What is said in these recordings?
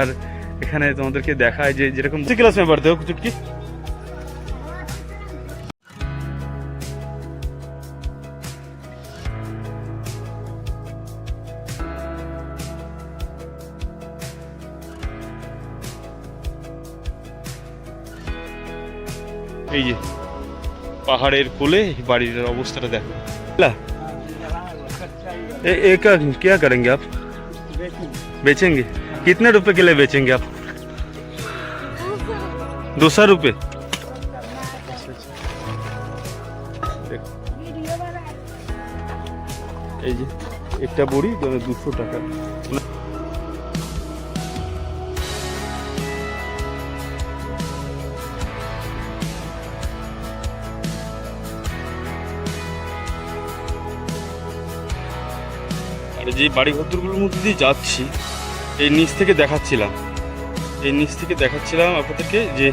আর এখানে তোমাদেরকে দেখায় যে যেরকম ক্লাস में पढ़ते हो चुटकी এই যে পাহাড়ের কোলে বাড়ির অবস্থাটা দেখো। एक क्या करेंगे आप? बेचेंगे? कितने रुपए के लिए बेचेंगे आप? 200 रुपए। এই যে একটা বড়ি 200 টাকা। আর যে বাড়ি ঘরগুলোর মধ্যে দিয়ে যাচ্ছি এই নিচ থেকে দেখাচ্ছিলাম আপনাদেরকে যে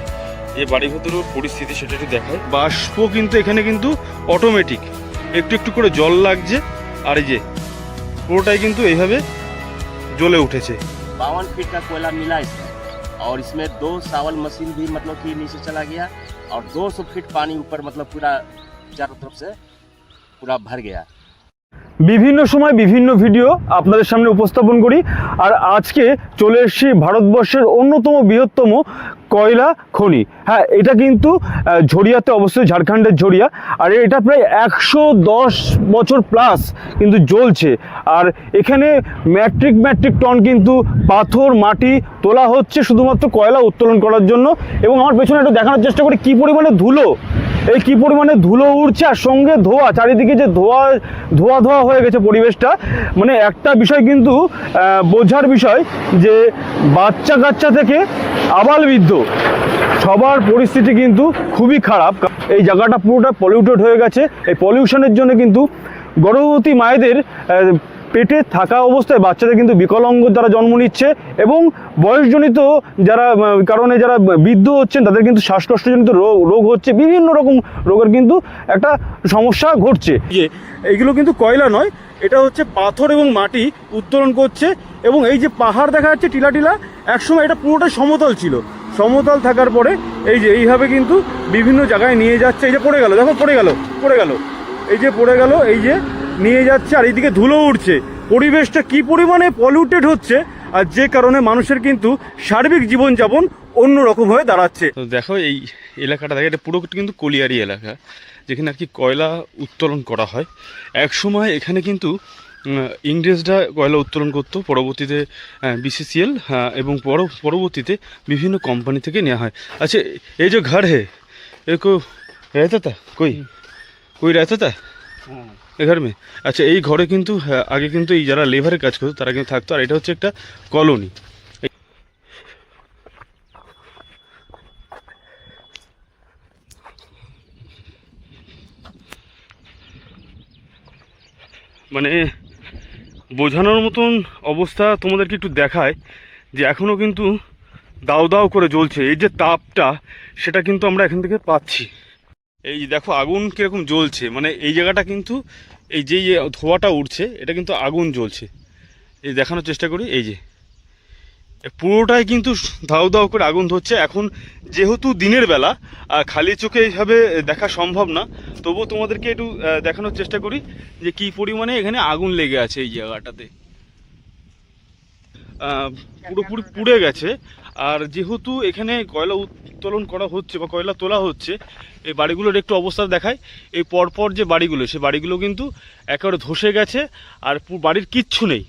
এই বাড়ি ঘরগুলোর পরিস্থিতি সেটা একটু দেখায়। বাষ্প কিন্তু এখানে কিন্তু অটোমেটিক একটু একটু করে জল লাগছে আর এই যে পুরোটাই কিন্তু এইভাবে জ্বলে উঠেছে। 52 फीट का कोयला मिला इसमें और इसमें 2 सावल मशीन भी मतलब कि नीचे चला गया और 200 फीट पानी ऊपर मतलब पूरा चारों तरफ से पूरा भर गया। বিভিন্ন সময় বিভিন্ন ভিডিও আপনাদের সামনে উপস্থাপন করি আর আজকে চলে এসেছি ভারতবর্ষের অন্যতম বৃহত্তম কয়লা খনি। হ্যাঁ, এটা কিন্তু ঝরিয়াতে অবশ্যই ঝাড়খণ্ডের ঝরিয়া আর এটা প্রায় 110 বছর প্লাস কিন্তু জ্বলছে। আর এখানে ম্যাট্রিক টন কিন্তু পাথর মাটি তোলা হচ্ছে শুধুমাত্র কয়লা উত্তোলন করার জন্য। এবং আমার পেছনে একটু দেখানোর চেষ্টা করি কী পরিমাণে ধুলো, এই কী পরিমাণে ধুলো উড়ছে আর সঙ্গে ধোঁয়া, চারিদিকে যে ধোঁয়া হয়ে গেছে পরিবেশটা। মানে একটা বিষয় কিন্তু বোঝার বিষয় যে বাচ্চা কাচ্চা থেকে আবাল বৃদ্ধ সবার পরিস্থিতি কিন্তু খুবই খারাপ। এই জায়গাটা পুরোটা পলিউটেড হয়ে গেছে। এই পলিউশনের জন্য কিন্তু গর্ভবতী মায়েদের পেটে থাকা অবস্থায় বাচ্চাদের কিন্তু বিকলাঙ্গ যারা জন্ম নিচ্ছে এবং বয়সজনিত যারা কারণে যারা বৃদ্ধ হচ্ছেন তাদের কিন্তু শ্বাসকষ্টজনিত রোগ হচ্ছে, বিভিন্ন রকম রোগের কিন্তু একটা সমস্যা ঘটছে। যে এইগুলো কিন্তু কয়লা নয়, এটা হচ্ছে পাথর এবং মাটি উত্তোলন করছে। এবং এই যে পাহাড় দেখা যাচ্ছে টিলা একসময় এটা পুরোটাই সমতল ছিল, সমতল থাকার পরে এই যে এইভাবে কিন্তু বিভিন্ন জায়গায় নিয়ে যাচ্ছে। এই যে পড়ে গেল, দেখো পড়ে গেল, এই যে পড়ে গেল, এই যে নিয়ে যাচ্ছে আর এইদিকে ধুলো উঠছে। পরিবেশটা কি পরিমাণে পলিউটেড হচ্ছে আর যে কারণে মানুষের কিন্তু সার্বিক জীবনযাপন অন্যরকম হয়ে দাঁড়াচ্ছে। তো দেখো এই এলাকাটা দেখো, এটা পুরো কিন্তু কলিয়ারি এলাকা যেখানে আর কি কয়লা উত্তোলন করা হয়। এক সময় এখানে কিন্তু ইংরেজরা কয়লা উত্তোলন করতো, পরবর্তীতে BCCL এবং পরবর্তীতে বিভিন্ন কোম্পানি থেকে নেওয়া হয়। আচ্ছা এই যে ঘর হে এরকম रहता था कोई रहता था এই ঘর মে? আচ্ছা এই ঘরে কিন্তু আগে কিন্তু এই যারা লেবারের কাজ করতো তারা কিন্তু থাকতো। আর এটা হচ্ছে একটা কলোনি। মানে বোঝানোর মতন অবস্থা তোমাদেরকে একটু দেখায় যে এখনও কিন্তু দাউ করে জ্বলছে। এই যে তাপটা সেটা কিন্তু আমরা এখান থেকে পাচ্ছি। এই যে দেখো আগুন কীরকম জ্বলছে, মানে এই জায়গাটা কিন্তু এই যে ধোঁয়াটা উঠছে এটা কিন্তু আগুন জ্বলছে। এই দেখানোর চেষ্টা করি, এই যে পুরোটাই কিন্তু দাউ করে আগুন ধরছে। এখন যেহেতু দিনের বেলা আর খালি চোখে এইভাবে দেখা সম্ভব না, তবুও তোমাদেরকে একটু দেখানোর চেষ্টা করি যে কী পরিমাণে এখানে আগুন লেগে আছে। এই জায়গাটাতে পুরোপুরি পুড়ে গেছে। আর যেহেতু এখানে কয়লা উত্তোলন করা হচ্ছে বা কয়লা তোলা হচ্ছে, এই বাড়িগুলোর একটু অবস্থা দেখায়। এই পরপর যে বাড়িগুলো, সেই বাড়িগুলো কিন্তু একেবারে ধসে গেছে আর বাড়ির কিচ্ছু নেই।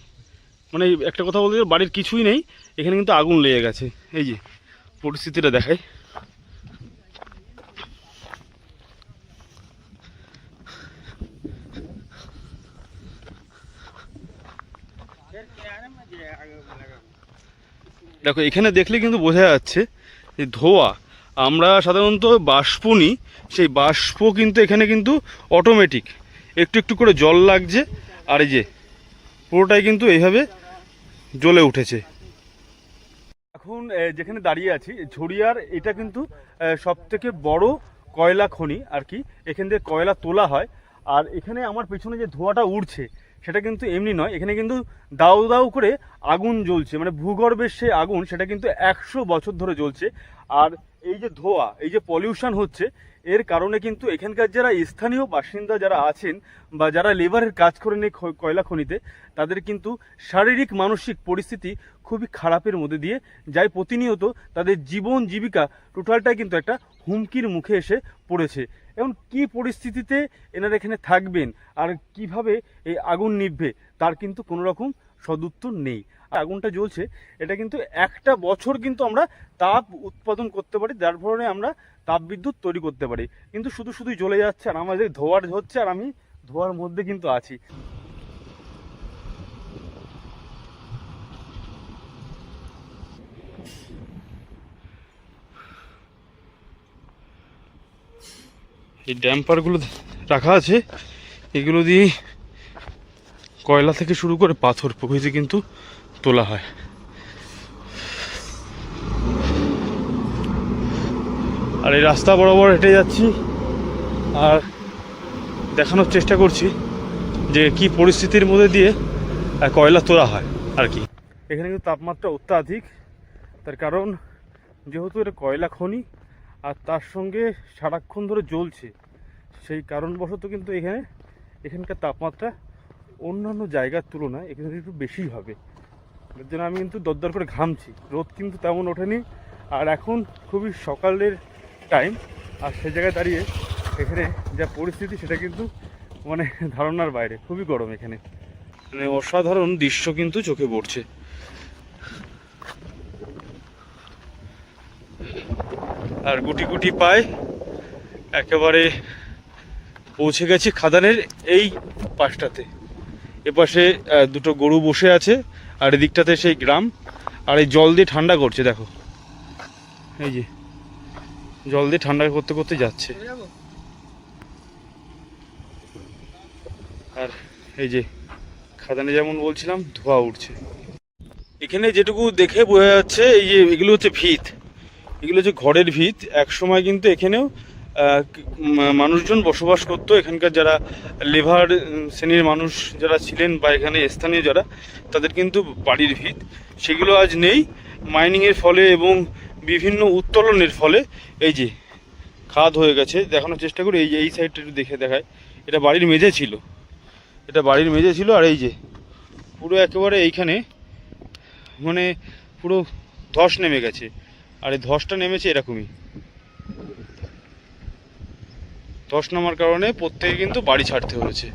মানে একটা কথা বলতে বাড়ির কিছুই নেই, এখানে কিন্তু আগুন লেগে গেছে। এই যে পরিস্থিতিটা দেখায়। দেখো এখানে দেখলে কিন্তু বোঝা যাচ্ছে যে ধোঁয়া, আমরা সাধারণত বাষ্প নিই, সেই বাষ্প কিন্তু এখানে কিন্তু অটোমেটিক একটু একটু করে জল লাগছে আর এই যে পুরোটাই কিন্তু এইভাবে জ্বলে উঠেছে। এখন যেখানে দাঁড়িয়ে আছি ঝরিয়ার, এটা কিন্তু সবথেকে বড় কয়লা খনি আর কি। এখান থেকে কয়লা তোলা হয়। আর এখানে আমার পেছনে যে ধোঁয়াটা উঠছে সেটা কিন্তু এমনি নয়, এখানে কিন্তু দাউ দাউ করে আগুন জ্বলছে, মানে ভূগর্ভের সে আগুন সেটা কিন্তু 100 বছর ধরে জ্বলছে। আর এই যে ধোঁয়া, এই যে পলিউশন হচ্ছে, এর কারণে কিন্তু এখানকার যারা স্থানীয় বাসিন্দা যারা আছেন বা যারা লেবারের কাজ করে নেই কয়লা খনিতে, তাদের কিন্তু শারীরিক মানসিক পরিস্থিতি খুবই খারাপের মধ্যে দিয়ে যায়। প্রতিনিয়ত তাদের জীবন জীবিকা টোটালটাই কিন্তু একটা হুমকির মুখে এসে পড়েছে। এখন কি পরিস্থিতিতে এনারা এখানে থাকবেন আর কিভাবে এই আগুন নিভবে তার কিন্তু কোনো রকম সদুত্তর নেই। আগুনটা জ্বলছে, এটা কিন্তু একটা বছর কিন্তু আমরা তাপ উৎপাদন করতে পারি, যার ফলে আমরা তাপবিদ্যুৎ তৈরি করতে পারি, কিন্তু শুধু শুধুই জ্বলে যাচ্ছে আর আমাদের ধোঁয়ার হচ্ছে আর আমি ধোঁয়ার মধ্যে কিন্তু আছি। এই ড্যাম্পারগুলো রাখা আছে, এগুলো দিয়ে কয়লা থেকে শুরু করে পাথর প্রভৃতি কিন্তু তোলা হয়। আর এই রাস্তা বরাবর হেঁটে যাচ্ছি আর দেখানোর চেষ্টা করছি যে কি পরিস্থিতির মধ্যে দিয়ে কয়লা তোলা হয় আর কি। এখানে কিন্তু তাপমাত্রা অত্যাধিক, তার কারণ যেহেতু এটা কয়লা খনি আর তার সঙ্গে সারাক্ষণ ধরে জ্বলছে, সেই কারণবশত কিন্তু এখানকার তাপমাত্রা অন্যান্য জায়গার তুলনায় এখানে একটু বেশিই হবে। এর জন্য আমি কিন্তু দরদর করে ঘামছি, রোদ কিন্তু তেমন ওঠেনি আর এখন খুবই সকালের টাইম, আর সেই জায়গায় দাঁড়িয়ে এখানে যা পরিস্থিতি সেটা কিন্তু মানে ধারণার বাইরে, খুবই গরম এখানে, মানে অসাধারণ দৃশ্য কিন্তু চোখে পড়ছে। আর গুটি গুটি পায় একেবারে পৌঁছে গেছি খাদানের এই পাশটাতে। এপাশে দুটো গরু বসে আছে আর এদিকটাতে সেই গ্রাম, আর এই জল দিয়ে ঠান্ডা করছে, দেখো এই যে জল দিয়ে ঠান্ডা করতে করতে যাচ্ছে। আর এই যে খাদানে যেমন বলছিলাম ধোঁয়া উঠছে। এখানে যেটুকু দেখে বোঝা যাচ্ছে এই যে এগুলো হচ্ছে ভিত, এগুলো হচ্ছে ঘরের ভিত। এক সময় কিন্তু এখানেও মানুষজন বসবাস করতো, এখানকার যারা লেবার শ্রেণীর মানুষ যারা ছিলেন বা এখানে স্থানীয় যারা, তাদের কিন্তু বাড়ির ভিত। সেগুলো আজ নেই মাইনিংয়ের ফলে এবং বিভিন্ন উত্তোলনের ফলে এই যে খাদ হয়ে গেছে। দেখানোর চেষ্টা করি, এই যে এই সাইডটা একটু দেখায়, এটা বাড়ির মেঝে ছিল, এটা বাড়ির মেঝে ছিল। আর এই যে পুরো একেবারে এইখানে মানে পুরো ধস নেমে গেছে, আর এই ধসটা নেমেছে এরকমই, ধস নামার কারণে প্রত্যেকে কিন্তু বাড়ি ছাড়তে হয়েছে।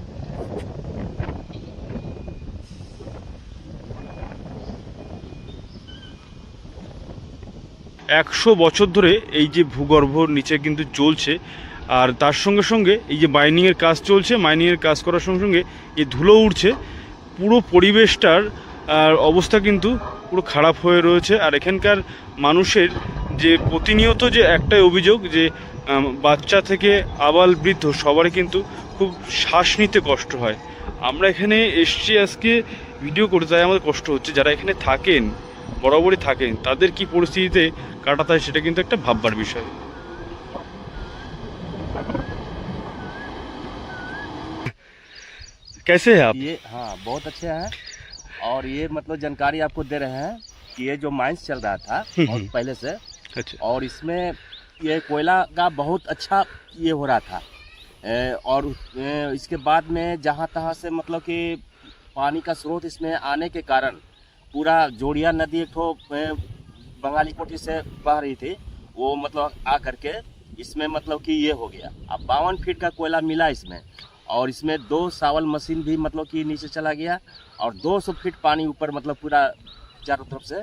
একশো বছর ধরে এই যে ভূগর্ভর নিচে কিন্তু চলছে, আর তার সঙ্গে সঙ্গে এই যে মাইনিংয়ের কাজ চলছে, মাইনিংয়ের কাজ করার সঙ্গে সঙ্গে এই ধুলো উঠছে, পুরো পরিবেশটার অবস্থা কিন্তু পুরো খারাপ হয়ে রয়েছে। আর এখানকার মানুষের যে প্রতিনিয়ত যে একটাই অভিযোগ যে বাচ্চা থেকে আবাল বৃদ্ধ সবারই কিন্তু খুব শ্বাস নিতে কষ্ট হয়। আমরা এখানে এসছি আজকে ভিডিও করতে, তাই আমাদের কষ্ট হচ্ছে। যারা এখানে থাকেন, বরাবরই থাকেন, তাদের কি পরিস্থিতিতে কাটাতে হয় সেটা কিন্তু একটা ভাববার বিষয়। कैसे है आप? ये हाँ बहुत अच्छे हैं, और ये मतलब जानकारी आपको दे रहे हैं कि ये जो माइंस चल रहा था बहुत पहले से, अच्छा, और इसमें ये कोयला का बहुत अच्छा ये हो रहा था। और इसके बाद में जहाँ तहाँ से मतलब कि पानी का स्रोत इसमें आने के कारण पूरा जोड़िया नदी एक ठो बंगाली कोठी से बह रही थी, वो मतलब आ करके इसमें मतलब कि ये हो गया। अब 52 फीट का कोयला मिला इसमें, और इसमें 2 सावल मशीन भी मतलब कि नीचे चला गया, और 200 फीट पानी ऊपर मतलब पूरा चारों तरफ से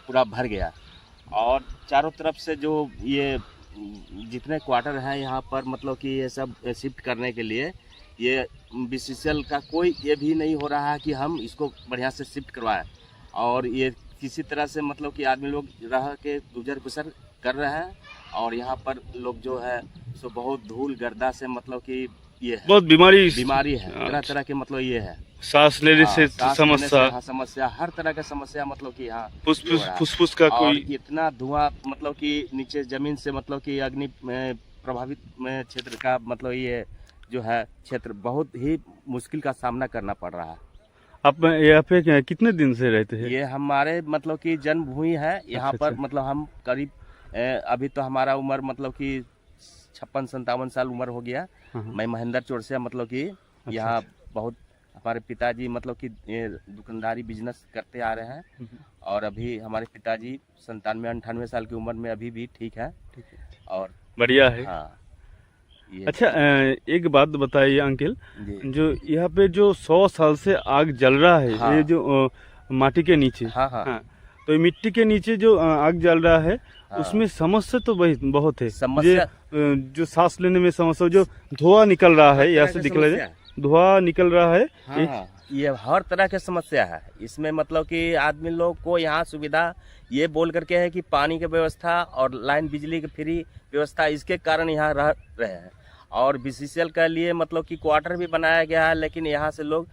पूरा भर गया। और चारों तरफ से जो ये जितने क्वार्टर हैं यहाँ पर मतलब कि ये सब शिफ्ट करने के लिए ये BCCL का कोई ये भी नहीं हो रहा है कि हम इसको बढ़िया से शिफ्ट करवाएं, और ये किसी तरह से मतलब कि आदमी लोग रह के गुजर बसर कर रहे हैं। और यहाँ पर लोग जो है सो बहुत धूल गर्दा से मतलब कि ये है, बहुत बीमारी है, तरह तरह के मतलब ये है, सांस लेने से सांस लेने से, समस्या, समस्या हर तरह का समस्या मतलब कि यहाँ फुसफुस का और कोई इतना धुआं मतलब कि नीचे जमीन से मतलब कि अग्नि प्रभावित क्षेत्र का मतलब ये जो है क्षेत्र बहुत ही मुश्किल का सामना करना पड़ रहा है। आप यहाँ पे कितने दिन से रहते हैं? ये हमारे मतलब कि जन्मभूमि है यहाँ अच्छा, पर। अच्छा। मतलब हम करीब अभी तो हमारा उम्र मतलब कि 56-57 साल उम्र हो गया। हाँ, हाँ। मैं महेंद्र चौरसिया मतलब कि यहाँ बहुत हमारे पिताजी मतलब कि दुकानदारी बिजनेस करते आ रहे हैं। और अभी हमारे पिताजी 97-98 साल की उम्र में अभी भी ठीक है। और बढ़िया है। हाँ ये अच्छा, एक बात बताइए अंकल, जी। जो यहाँ पे जो 100 साल से आग जल रहा है, हाँ। ये जो माटी के नीचे, हाँ हाँ हाँ, तो ये मिट्टी के नीचे जो आग जल रहा है, हाँ। उसमें समस्या तो बहुत है। समस्या- जो सांस लेने में समस्या, जो धुआं निकल रहा है यहाँ से निकल समस्या है। धुआं निकल रहा है। हाँ, ये हर तरह की समस्या है इसमें। मतलब कि आदमी लोग को यहाँ सुविधा ये बोल करके है कि पानी की व्यवस्था और लाइन बिजली की फ्री व्यवस्था, इसके कारण यहाँ रह रहे हैं। और बीसीसीएल के लिए मतलब कि क्वार्टर भी बनाया गया है, लेकिन यहाँ से लोग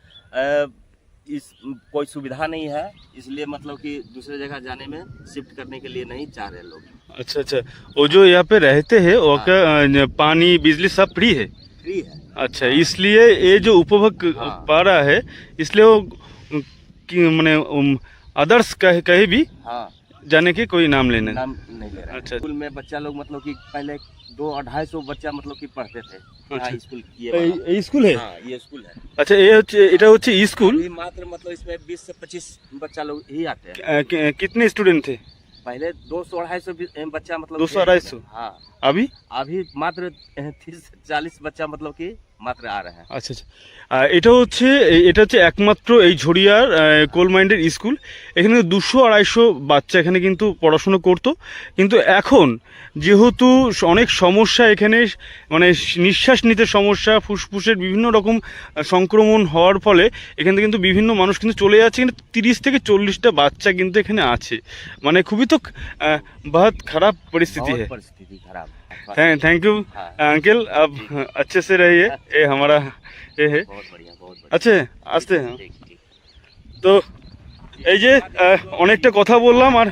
इस कोई सुविधा नहीं है, इसलिए मतलब कि दूसरे जगह जाने में शिफ्ट करने के लिए नहीं चाह रहे लोग। अच्छा अच्छा, वो जो यहाँ पे रहते हैं वो का पानी बिजली सब फ्री है? फ्री है। अच्छा, इसलिए ये जो उपभोग हाँ। पा रहा है, इसलिए वो मैंने अदर्स कहीं भी हाँ, जाने के कोई नाम लेने नाम नहीं ले रहा। अच्छा। स्कूल में बच्चा लोग मतलब कि पहले 200-250 बच्चा मतलब कि पढ़ते थे। अच्छा। हाँ, स्कूल ये वाला। এই স্কুল है? हाँ, ये स्कूल है। अच्छा, এটা হচ্ছে স্কুল। अभी मात्र मतलब इसमें 20 से 25 बच्चा लोग ही आते हैं। कितने स्टूडेंट थे पहले 200-250 बच्चा मतलब 200-250? हाँ, अभी? अभी मात्र 30 से 40 बच्चा मतलब कि मात्र आ रहे हैं। আচ্ছা আচ্ছা, এটা হচ্ছে একমাত্র এই ঝড়িয়ার কোল মাইন্ডের স্কুল। এখানে 200-250 বাচ্চা এখানে কিন্তু পড়াশোনা করতো, কিন্তু এখন যেহেতু অনেক সমস্যা এখানে, মানে নিঃশ্বাস নিতে সমস্যা, ফুসফুসের বিভিন্ন রকম সংক্রমণ হওয়ার ফলে এখান থেকে কিন্তু বিভিন্ন মানুষ কিন্তু চলে যাচ্ছে। কিন্তু 30 থেকে 40টা বাচ্চা কিন্তু এখানে আছে, মানে খুবই তো बहुत खराब परिस्थिति है। बहुत परिस्थिति खराब। थैंक यू हाँ। अंकल, आप अच्छे से रहिए, ये हमारा ये है। बहुत बढ़िया, बहुत बढ़िया। আচ্ছা, আসতে হ্যাঁ। ठीक, ठीक। তো এই যে অনেকটা কথা বললাম আর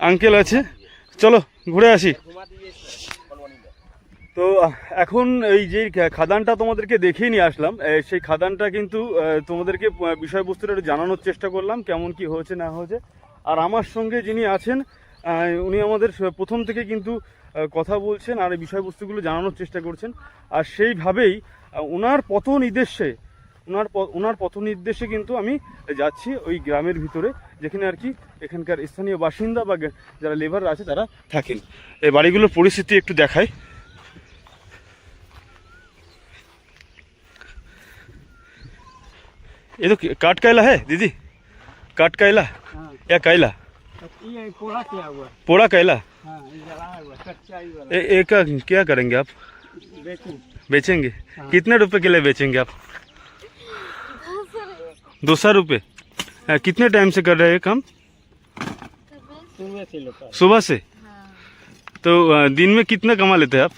আঙ্কেল আছে, চলো ঘুরে আসি। घुमा दीजिए इसमें, कॉलोनी में। তো এখন এই যে খাদানটা তোমাদেরকে দেখিয়ে নিয়ে আসলাম, সেই খাদানটা কিন্তু তোমাদেরকে বিষয়বস্তুটা একটু জানানোর চেষ্টা করলাম, কেমন কি হয়েছে না হয়েছে। আর আমার সঙ্গে যিনি আছেন উনি আমাদের প্রথম থেকে কিন্তু কথা বলছেন আর এই বিষয়বস্তুগুলো জানানোর চেষ্টা করছেন। আর সেইভাবেই ওনার পথ নির্দেশে কিন্তু আমি যাচ্ছি ওই গ্রামের ভিতরে, যেখানে আর কি এখানকার স্থানীয় বাসিন্দা বা যারা লেবার আছে তারা থাকেন। এই বাড়িগুলোর পরিস্থিতি একটু দেখায়। ये तो काट कायला है दीदी, काट कायला या कायला? ये पोड़ा किया हुआ। पोड़ा कायला। हाँ, ये जलाया हुआ कच्चा ही वाला। एक का क्या करेंगे आप? बेचेंगे? कितने रुपए के लिए बेचेंगे आप? 200 रुपये। कितने टाइम से कर रहे हैं काम? सुबह से लोग का। सुबह से? तो दिन में कितना कमा लेते हैं आप?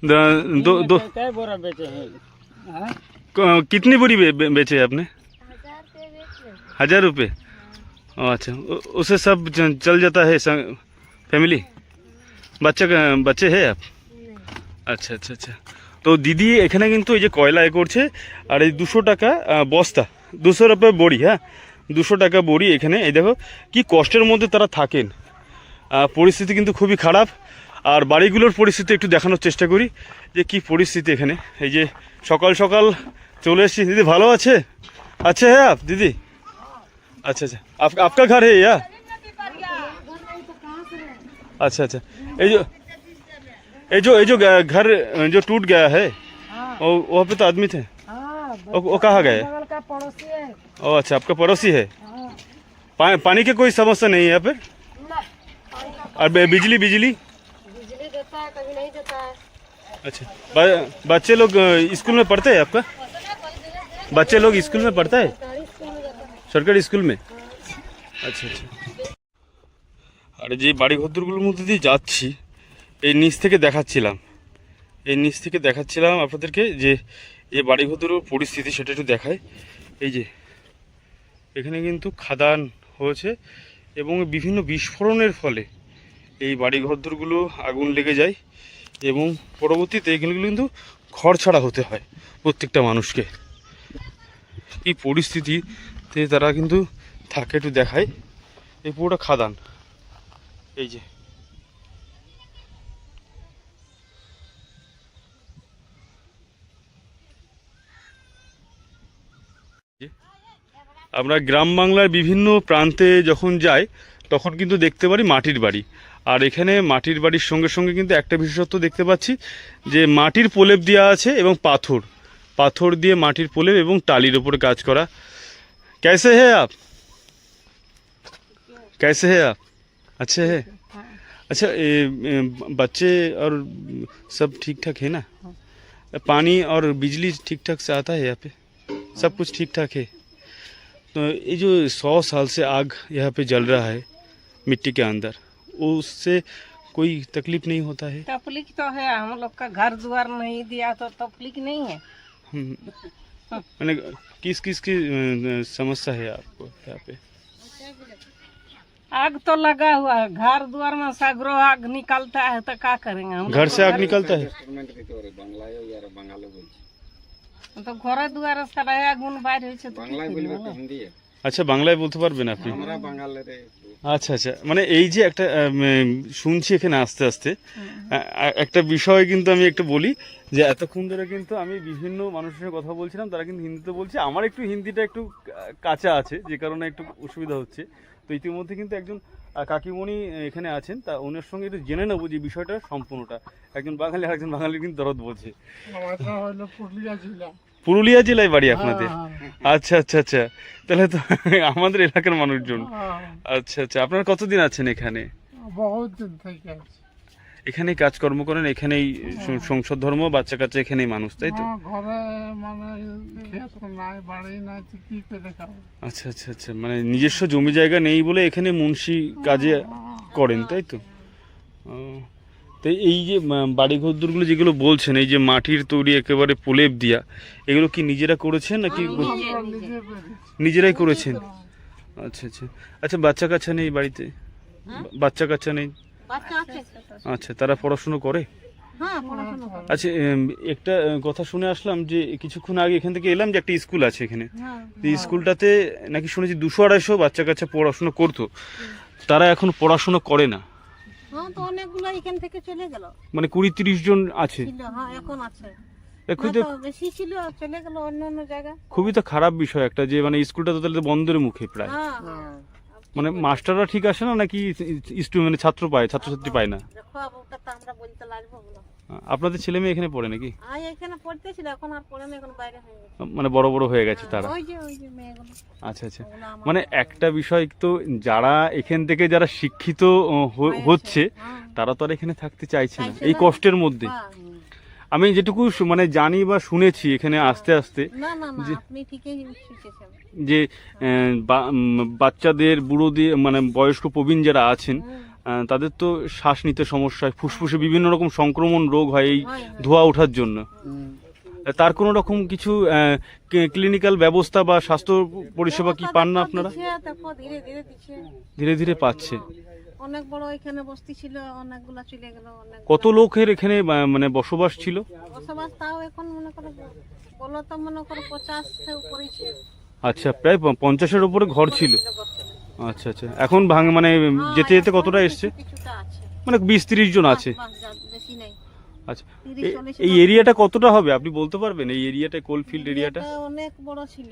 दो क्या बोरा बेचे हैं? हाँ? कितनी बोरी बेचे आपने? 1000 रुपये। अच्छा, उससे सब चल जाता है फैमिली? बच्चे हैं आप? আচ্ছা আচ্ছা আচ্ছা। তো দিদি এখানে কিন্তু এই যে কয়লা করছে, আর এই 200 টাকা বস্তা, 200 রুপয়ে বড়ি। হ্যাঁ, 200 টাকা বড়ি। এখানে এই দেখো কি কষ্টের মধ্যে তারা থাকেন, পরিস্থিতি কিন্তু খুবই খারাপ। আর বাড়িগুলোর পরিস্থিতি একটু দেখানোর চেষ্টা করি যে কি পরিস্থিতি এখানে। এই যে সকাল সকাল চলে এসেছি। দিদি ভালো আছে? আচ্ছা হ্যাঁ आप दीदी? अच्छा अच्छा, आपका घर है या? अच्छा अच्छा, ये जो घर जो टूट गया है, वहाँ पे तो आदमी थे, वो कहाँ गए? बगल का पड़ोसी है। ओ अच्छा, आपका पड़ोसी है। पानी की कोई समस्या नहीं है यहाँ पे? और बिजली देता है, कभी नहीं देता है। अच्छा, बच्चे लोग स्कूल में पढ़ते हैं आपका? बच्चे लोग स्कूल में पढ़ता है? সরকারি স্কুল में? আচ্ছা আচ্ছা। আর যে বাড়ি ঘরগুলোর মধ্যে দিয়ে যাচ্ছি, এই নিচ থেকে দেখাচ্ছিলাম আপনাদেরকে যে এই বাড়ি ঘরগুলোর পরিস্থিতি সেটা একটু দেখায়। এই যে এখানে কিন্তু খাদান হয়েছে এবং বিভিন্ন বিস্ফোরণের ফলে এই বাড়ি ঘরগুলো আগুন লেগে যায় এবং পরবর্তীতে এগুলো কিন্তু ঘর ছাড়া হতে হয় প্রত্যেকটা মানুষকে। এই পরিস্থিতিতে তারা কিন্তু থাকে, একটু দেখায়। এই পুরোটা খাদান, এই যে আমরা গ্রাম বাংলার বিভিন্ন প্রান্তে যখন যাই তখন কিন্তু দেখতে পারি মাটির বাড়ি। আর এখানে মাটির বাড়ির সঙ্গে সঙ্গে কিন্তু একটা বিশেষত্ব দেখতে পাচ্ছি যে মাটির প্রলেপ দেওয়া আছে এবং পাথর দিয়ে মাটির প্রলেপ এবং টালির ওপরে কাজ করা। कैसे है आप? कैसे है आप? अच्छे है? अच्छा, बच्चे और सब ठीक ठाक है ना? पानी और बिजली ठीक ठाक से आता है यहाँ पे? सब कुछ ठीक ठाक है? तो ये जो 100 साल से आग यहाँ पे जल रहा है मिट्टी के अंदर, उससे कोई तकलीफ नहीं होता है? तकलीफ तो है, हम लोग का घर द्वार नहीं दिया तो तकलीफ नहीं है। मैंने किस किस की समस्या है आपको यहाँ पे? आग तो लगा हुआ है, घर द्वार में सगरो आग निकलता है तो क्या करेंगे हम घर से आग निकलता है? तो घर द्वार सारा आगुन बाहर হয়েছে তো আচ্ছা, বাংলায় বলতে পারবেন আপনি? আচ্ছা আচ্ছা, মানে এই যে একটা শুনছি এখানে আস্তে আস্তে একটা বিষয় কিন্তু আমি একটু বলি যে এতক্ষণ ধরে কিন্তু আমি বিভিন্ন মানুষের সঙ্গে কথা বলছিলাম, তারা কিন্তু হিন্দিতে বলছে। আমার একটু হিন্দিটা একটু কাঁচা আছে, যে কারণে একটু অসুবিধা হচ্ছে। তো ইতিমধ্যে কিন্তু একজন কাকিমণি এখানে আছেন, তা ওনার সঙ্গে একটু জেনে নেবো যে বিষয়টা সম্পূর্ণটা। একজন বাঙালি আর একজন বাঙালির কিন্তু দরদ বলছে। পুরুলিয়া জেলায় বাড়ি আপনাদের? আচ্ছা আচ্ছা আচ্ছা, তাহলে তো আমাদের এলাকার মানুষজন। আচ্ছা আচ্ছা, আপনারা কতদিন আছেন এখানে? বহুত দিন থেকে আছে। এখানেই কাজকর্ম করেন, এখানেই সংসার ধর্ম, বাচ্চা কাচ্চা এখানেই মানুষ, তাই তো? ঘরে মানে ক্ষেত নাই, বাড়ি নাই, তো কি করে খাবো? আচ্ছা আচ্ছা আচ্ছা, মানে নিজস্ব জমি জায়গা নেই বলে এখানে মুন্সি কাজে করেন, তাই তো? তো এই যে বাড়ি ঘরদুরগুলো যেগুলো বলছেন, এই যে মাটির তৈরি একেবারে প্রলেপ দিয়া, এগুলো কি নিজেরা করেছেন নাকি নিজেরাই করেছেন? আচ্ছা আচ্ছা আচ্ছা, বাচ্চা কাচ্চা নেই বাড়িতে? বাচ্চা কাচ্চা নেই? আচ্ছা, তারা পড়াশুনো করে? আচ্ছা, একটা কথা শুনে আসলাম যে কিছুক্ষণ আগে এখান থেকে এলাম যে একটা স্কুল আছে এখানে, স্কুলটাতে নাকি শুনেছি 200-250 বাচ্চা কাচ্চা পড়াশুনো করতো, তারা এখন পড়াশুনো করে না। হ্যাঁ, তো অনেকগুলো এখান থেকে চলে গেল। মানে 20-30 জন আছে? হ্যাঁ, এখন আছে। খুবই তো বেশি ছিল, চলে গেল অন্য অন্য জায়গায়। খুবই তো খারাপ বিষয় একটা, যে মানে স্কুলটা তো তাহলে বন্ধের মুখে প্রায়। মানে মাস্টাররা ঠিক আসে না নাকি মানে ছাত্রছাত্রী পায় না? দেখো, ওটা তো আমরা বলতে লাগবো বলো। আপনাদের ছেলে মেয়ে এখানে পড়ে নাকি? এখানে পড়তেছিল, এখন আর পড়ে না, এখন বাইরে হয়ে গেছে। মানে বড় বড় হয়ে গেছে তারা? ওই যে মেয়েগুলো। আচ্ছা আচ্ছা, মানে একটা বিষয় তো, যারা এখান থেকে যারা শিক্ষিত হচ্ছে তারা তো আর এখানে থাকতে চাইছে না এই কষ্টের মধ্যে। আমি যেটুকু মানে জানি বা শুনেছি এখানে আস্তে আস্তে যে বাচ্চাদের, বুড়োদের, মানে বয়স্ক প্রবীণ যারা আছেন তাদের তো শ্বাস নিতে সমস্যা হয়, ফুসফুসে বিভিন্ন রকম সংক্রমণ রোগ হয় এই ধোঁয়া ওঠার জন্য। তার কোনো রকম কিছু ক্লিনিক্যাল ব্যবস্থা বা স্বাস্থ্য পরিষেবা কি পান না আপনারা? ধীরে ধীরে পাচ্ছে। অনেক বড় এখানে বস্তি ছিল, অনেকগুলা চলে গেল। কত লোকের এখানে মানে বসবাস ছিল? বসবাস তাও এখন মনে করো বলো তো, মনে করো 50 এর উপরে ছিল। আচ্ছা, প্রায় 50-এর উপরে ঘর ছিল। আচ্ছা আচ্ছা, এখন মানে যেতে যেতে কতটা এসছে? মানে 20-30 জন আছে। আচ্ছা, এই এরিয়াটা কতটা হবে আপনি বলতে পারবেন? এই এরিয়াটা, কোলফিল্ড এরিয়াটা অনেক বড় ছিল।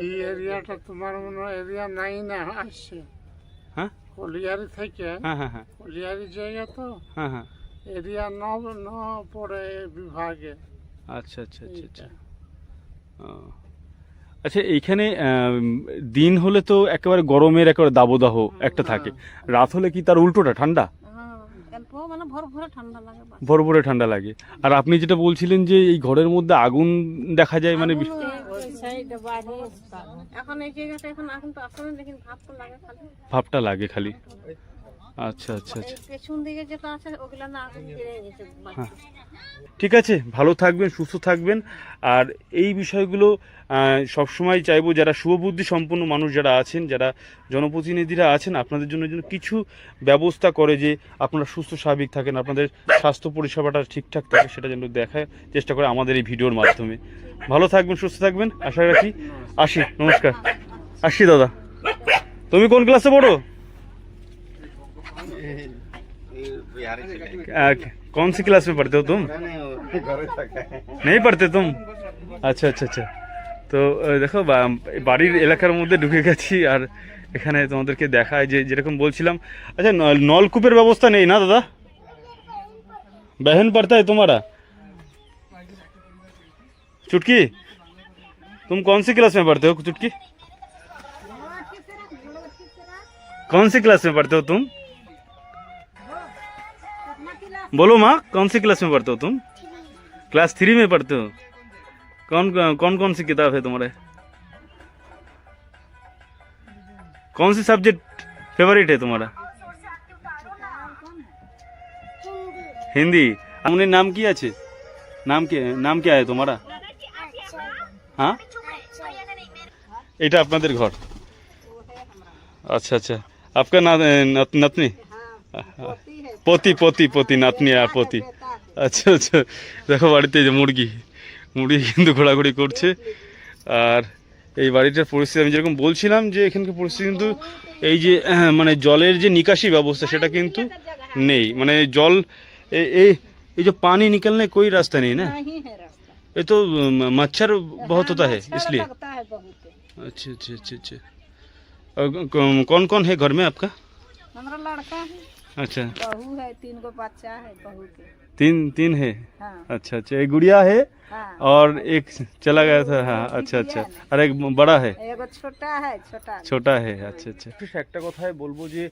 এই এরিয়াটা তোমার মনে হয় এরিয়া নাই না আসছে। হ্যাঁ, কলিয়ারি থেকে। হ্যাঁ হ্যাঁ হ্যাঁ, কলিয়ারি জায়গা তো। হ্যাঁ হ্যাঁ, এরিয়া ন পড়ে বিভাগে। আচ্ছা আচ্ছা আচ্ছা আচ্ছা। আচ্ছা, এইখানে দিন হলে তো একেবারে গরমের একেবারে দাবদাহ একটা থাকে, রাত হলে কি তার উল্টোটা ঠান্ডা? ভরভরে ঠান্ডা লাগে। আর আপনি যেটা বলছিলেন যে এই ঘরের মধ্যে আগুন দেখা যায়, মানে ভাবটা লাগে খালি। আচ্ছা আচ্ছা এই আচ্ছা, পেছন দিকে যেটা আছে ওগুলো না আগুন ধরে গেছে বাড়িতে। ঠিক আছে, ভালো থাকবেন, সুস্থ থাকবেন। আর এই বিষয়গুলো সবসময় চাইবো যারা শুভবুদ্ধি সম্পন্ন মানুষ যারা আছেন, যারা জনপ্রতিনিধিরা আছেন, আপনাদের জন্য যেন কিছু ব্যবস্থা করে যে আপনারা সুস্থ স্বাভাবিক থাকেন, আপনাদের স্বাস্থ্য পরিষেবাটা ঠিকঠাক থাকে, সেটা যেন দেখার চেষ্টা করে আমাদের এই ভিডিওর মাধ্যমে। ভালো থাকবেন, সুস্থ থাকবেন, আশা রাখি। আসি, নমস্কার, আসি দাদা। তুমি কোন ক্লাসে পড়ো? कौन सी क्लास में पढ़ते हो तुम? नहीं पढ़ते तुम? আচ্ছা আচ্ছা আচ্ছা। তো দেখো বাড়ির এলাকার মধ্যে ঢুকে গেছি, আর এখানে তোমাদেরকে দেখায় যে যেরকম বলছিলাম। আচ্ছা, নলকূপের ব্যবস্থা নেই না দাদা? बहन पढ़ता है तुम्हारा? चुटकी, तुम कौन सी क्लास में पढ़ते हो चुटकी? कौन सी क्लास में पढ़ते हो तुम? बोलो माँ, कौन सी क्लास में पढ़ते हो तुम? क्लास 3 में पढ़ते हो? कौन कौन सी किताब है तुम्हारे? कौन सी सब्जेक्ट फेवरेट है तुम्हारा? हिंदी। हमने नाम किया আছে? নাম क्या है तुम्हारा? हाँ, এটা আপনাদের ঘর? আচ্ছা আচ্ছা। आपका नतनी? पोती पोती पोती, नातनी আর पोती। আচ্ছা আচ্ছা। দেখো বাড়িতে যে মুরগি কিন্তু ঘোরাঘুরি করছে। আর এই বাড়িটার পরিস্থিতি আমি যেরকম বলছিলাম যে এখানকার পরিস্থিতি কিন্তু এই যে মানে জলের যে নিকাশি ব্যবস্থা সেটা কিন্তু নেই। মানে জল ये जो पानी निकलने कोई रास्ता नहीं ना? नहीं है रास्ता, ये तो मच्छर बहुत होता है मच्छर इसलिए। लगता है बहुत। अच्छा अच्छा अच्छा अच्छा। और कौन कौन है घर में आपका? हमारा लड़का है, अच्छा, बहू है, 3 गो बच्चा है बहू के। तीन है? हाँ अच्छा अच्छा। एक गुड़िया है हाँ, और एक चला गया था। हाँ, अच्छा अच्छा। और एक बड़ा है? एगो छोटा है, छोटा ছোটা হে। আচ্ছা আচ্ছা। একটা কথাই বলবো যে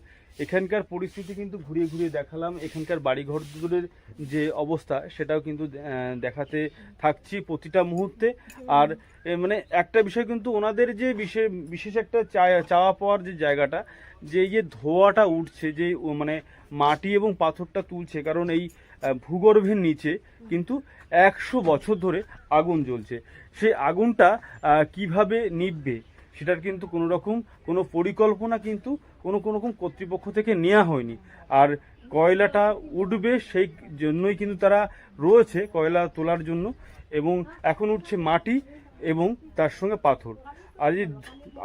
এখানকার পরিস্থিতি কিন্তু ঘুরিয়ে ঘুরিয়ে দেখালাম, এখানকার বাড়িঘরগুলোর যে অবস্থা সেটাও কিন্তু দেখাতে থাকছি প্রতিটা মুহূর্তে। আর মানে একটা বিষয় কিন্তু ওনাদের যে বিশেষ একটা চাওয়া পাওয়ার যে জায়গাটা, যে এই যে ধোঁয়াটা উঠছে, যে মানে মাটি এবং পাথরটা তুলছে, কারণ এই ভূগর্ভের নিচে কিন্তু 100 বছর ধরে আগুন জ্বলছে। সেই আগুনটা কিভাবে নিভবে সেটার কিন্তু কোনো রকম কোনো পরিকল্পনা কিন্তু কোনো রকম কর্তৃপক্ষ থেকে নেওয়া হয়নি। আর কয়লাটা উঠবে সেই জন্যই কিন্তু তারা রয়েছে, কয়লা তোলার জন্য। এবং এখন উঠছে মাটি এবং তার সঙ্গে পাথর। আর এই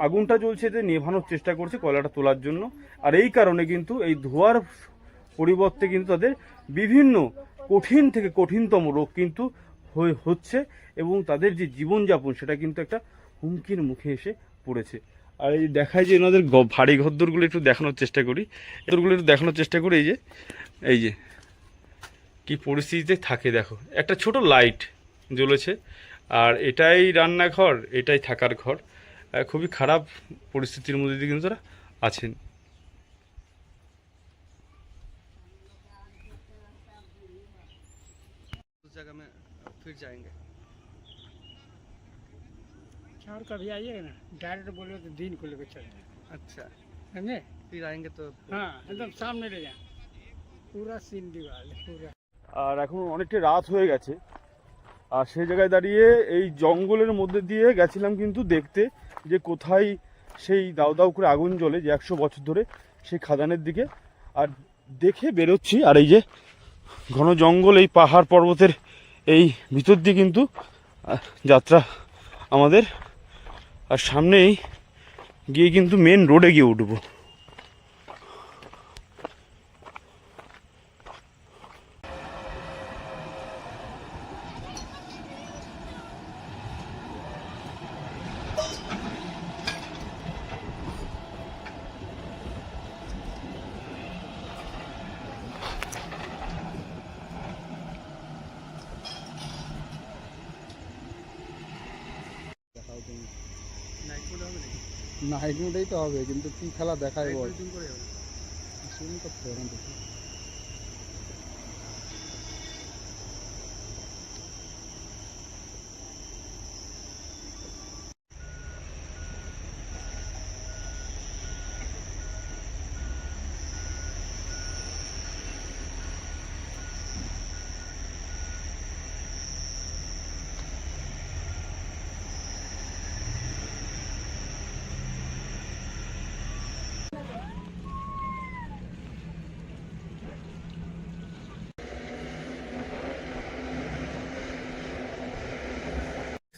আগুনটা জ্বলছে যে নেভানোর চেষ্টা করছে কয়লাটা তোলার জন্য। আর এই কারণে কিন্তু এই ধোঁয়ার পরিবর্তে কিন্তু তাদের বিভিন্ন কঠিন থেকে কঠিনতম রোগ কিন্তু হচ্ছে, এবং তাদের যে জীবনযাপন সেটা কিন্তু একটা হুমকির মুখে এসে পড়েছে। আর এই দেখায় যে এনাদের ভারী ঘরদোরগুলো একটু দেখানোর চেষ্টা করি, ঘরগুলো একটু দেখানোর চেষ্টা করি। এই যে কি পরিস্থিতিতে থাকে দেখো, একটা ছোট লাইট জ্বলেছে, আর এটাই রান্নাঘর, এটাই থাকার ঘর। খুবই খারাপ পরিস্থিতির মধ্যে দিয়ে কিন্তু তারা আছেন। जगह में फिर जाएंगे। और कभी आइएगा ना, डायरेक्ट बोले तो दिन को लेकर चल जाए, अच्छा, समझे? फिर आएंगे तो हाँ एकदम सामने ले जाए, पूरा सीन दीवार पूरा। আর এখন অনেকটা রাত হয়ে গেছে, আর সেই জায়গায় দাঁড়িয়ে এই জঙ্গলের মধ্যে দিয়ে গেছিলাম কিন্তু দেখতে যে কোথায় সেই দাউ দাউ করে আগুন জ্বলে, যে 100 বছর ধরে, সেই খাদানের দিকে। আর দেখে বেরোচ্ছি, আর এই যে ঘন জঙ্গল, এই পাহাড় পর্বতের এই ভিতর দিয়ে কিন্তু যাত্রা আমাদের। আর সামনেই গিয়ে কিন্তু মেন রোডে গিয়ে উঠবো। নাইট মোডেই তো হবে, কিন্তু কি খেলা দেখায় বল।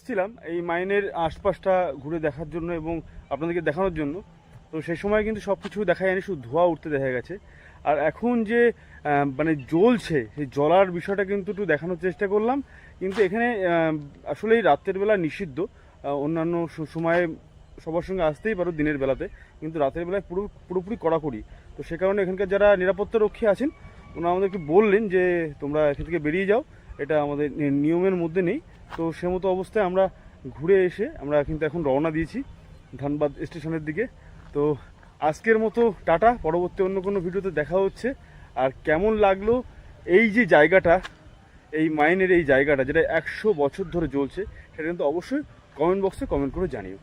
এসেছিলাম এই মাইনের আশপাশটা ঘুরে দেখার জন্য এবং আপনাদেরকে দেখানোর জন্য। তো সেই সময় কিন্তু সব কিছু দেখা যায়নি, শুধু ধোঁয়া উঠতে দেখা গেছে। আর এখন যে মানে জ্বলছে সেই জ্বলার বিষয়টা কিন্তু একটু দেখানোর চেষ্টা করলাম। কিন্তু এখানে আসলেই রাতের বেলা নিষিদ্ধ, অন্যান্য সময়ে সবার সঙ্গে আসতেই পারো দিনের বেলাতে, কিন্তু রাতের বেলায় পুরোপুরি কড়াকড়ি। তো সে কারণে এখানকার যারা নিরাপত্তা রক্ষী আছেন ওনারা আমাদেরকে বললেন যে তোমরা এখান থেকে বেরিয়ে যাও, এটা আমাদের নিয়মের মধ্যে নেই। তো সে মতো অবস্থায় আমরা ঘুরে এসে আমরা কিন্তু এখন রওনা দিয়েছি ধানবাদ স্টেশনের দিকে। তো আজকের মতো টাটা, পরবর্তী অন্য কোনো ভিডিওতে দেখা হচ্ছে। আর কেমন লাগলো এই যে জায়গাটা, এই মাইনের এই জায়গাটা যেটা 100 বছর ধরে চলছে, সেটা কিন্তু অবশ্যই কমেন্ট বক্সে কমেন্ট করে জানিও।